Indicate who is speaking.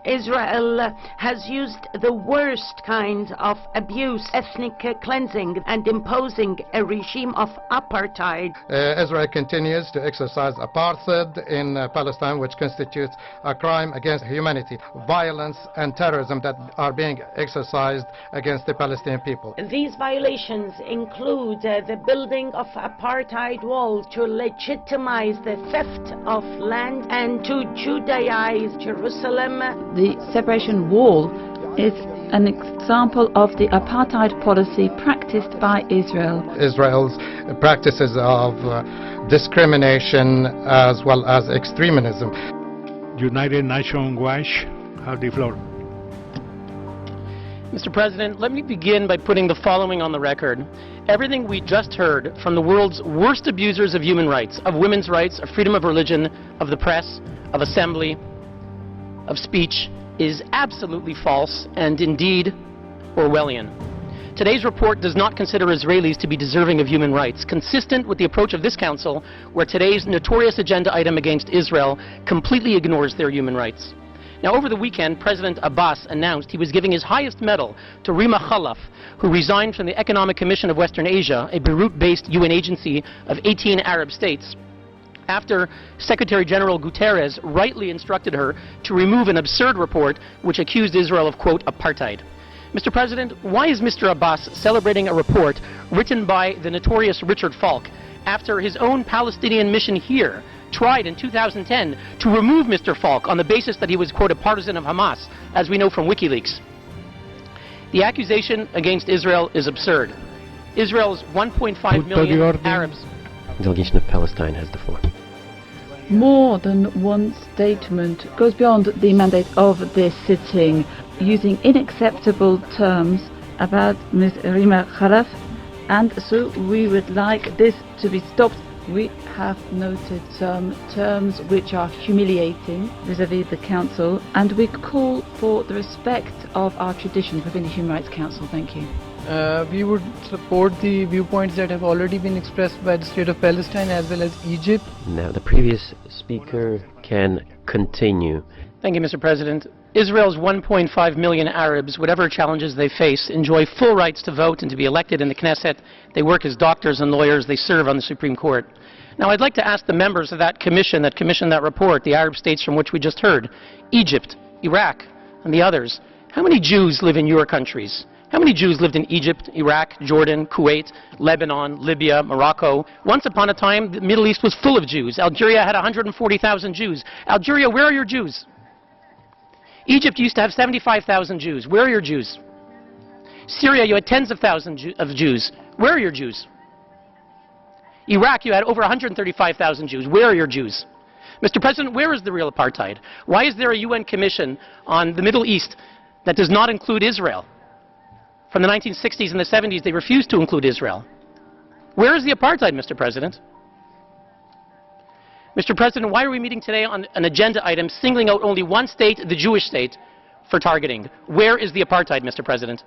Speaker 1: Israel has used the worst kind of abuse, ethnic cleansing, and imposing a regime of apartheid.
Speaker 2: Israel continues to exercise apartheid in Palestine, which constitutes a crime against humanity, violence and terrorism that are being exercised against the Palestinian people.
Speaker 1: These violations include the building of apartheid walls to legitimize the theft of land and to Judaize Jerusalem.
Speaker 3: The separation wall is an example of the apartheid policy practiced by Israel.
Speaker 2: Israel's practices of discrimination as well as extremism.
Speaker 4: United Nations Watch have the floor.
Speaker 5: Mr. President, let me begin by putting the following on the record. Everything we just heard from the world's worst abusers of human rights, of women's rights, of freedom of religion, of the press, of assembly, of speech, is absolutely false and indeed Orwellian. Today's report does not consider Israelis to be deserving of human rights, consistent with the approach of this Council, where today's notorious agenda item against Israel completely ignores their human rights. Now, over the weekend, President Abbas announced he was giving his highest medal to Rima Khalaf, who resigned from the Economic Commission of Western Asia, a Beirut-based UN agency of 18 Arab states, after Secretary General Guterres rightly instructed her to remove an absurd report which accused Israel of, quote, apartheid. Mr. President, why is Mr. Abbas celebrating a report written by the notorious Richard Falk after his own Palestinian mission here tried in 2010 to remove Mr. Falk on the basis that he was, quote, a partisan of Hamas, as we know from WikiLeaks? The accusation against Israel is absurd. Israel's 1.5 million Arabs...
Speaker 6: The delegation of Palestine has the floor.
Speaker 3: More than one statement goes beyond the mandate of this sitting, using unacceptable terms about Ms. Rima Khalaf, and so we would like this to be stopped. We have noted some terms which are humiliating vis-à-vis the Council, and we call for the respect of our traditions within the Human Rights Council. Thank you.
Speaker 7: We would support the viewpoints that have already been expressed by the State of Palestine as well as Egypt.
Speaker 6: Now, the previous speaker can continue.
Speaker 5: Thank you, Mr. President. Israel's 1.5 million Arabs, whatever challenges they face, enjoy full rights to vote and to be elected in the Knesset. They work as doctors and lawyers. They serve on the Supreme Court. Now, I'd like to ask the members of that commissioned that report, the Arab states from which we just heard, Egypt, Iraq, and the others, how many Jews live in your countries? How many Jews lived in Egypt, Iraq, Jordan, Kuwait, Lebanon, Libya, Morocco? Once upon a time, the Middle East was full of Jews. Algeria had 140,000 Jews. Algeria, where are your Jews? Egypt used to have 75,000 Jews. Where are your Jews? Syria, you had tens of thousands of Jews. Where are your Jews? Iraq, you had over 135,000 Jews. Where are your Jews? Mr. President, where is the real apartheid? Why is there a UN commission on the Middle East that does not include Israel? From the 1960s and the 70s, they refused to include Israel. Where is the apartheid, Mr. President? Mr. President, why are we meeting today on an agenda item singling out only one state, the Jewish state, for targeting? Where is the apartheid, Mr. President?